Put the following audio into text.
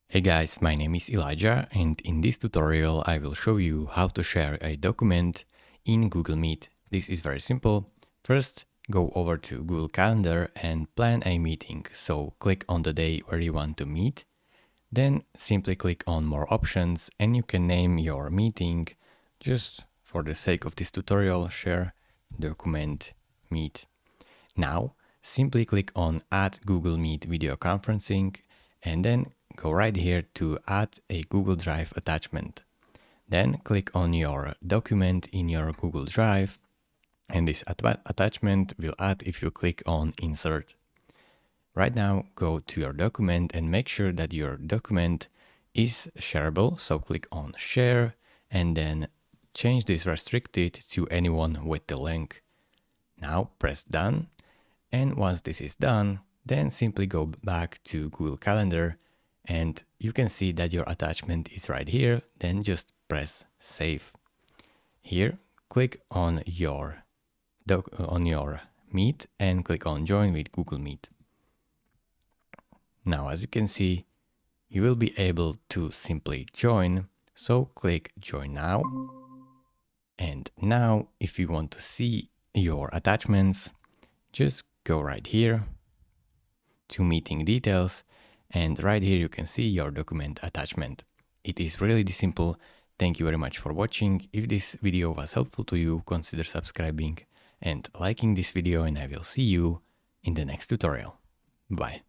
Hey guys, my name is Elijah, and in this tutorial I will show you how to share a document in Google Meet. This is very simple. First, go over to Google Calendar and plan a meeting. So click on the day where you want to meet. Then simply click on More Options and you can name your meeting. Just for the sake of this tutorial, share document meet. Now, simply click on Add Google Meet Video Conferencing and then go right here to add a Google Drive attachment. Then click on your document in your Google Drive, and this attachment will add if you click on Insert. Right now, go to your document and make sure that your document is shareable. So click on Share and then change this restricted to anyone with the link. Now press Done. And once this is done, then simply go back to Google Calendar and you can see that your attachment is right here. Then just press Save. Here, click on your Meet and click on Join with Google Meet. Now, as you can see, you will be able to simply join. So click Join Now. And now, if you want to see your attachments, just go right here to Meeting Details, and right here you can see your document attachment. It is really this simple. Thank you very much for watching. If this video was helpful to you, consider subscribing and liking this video, and I will see you in the next tutorial. Bye.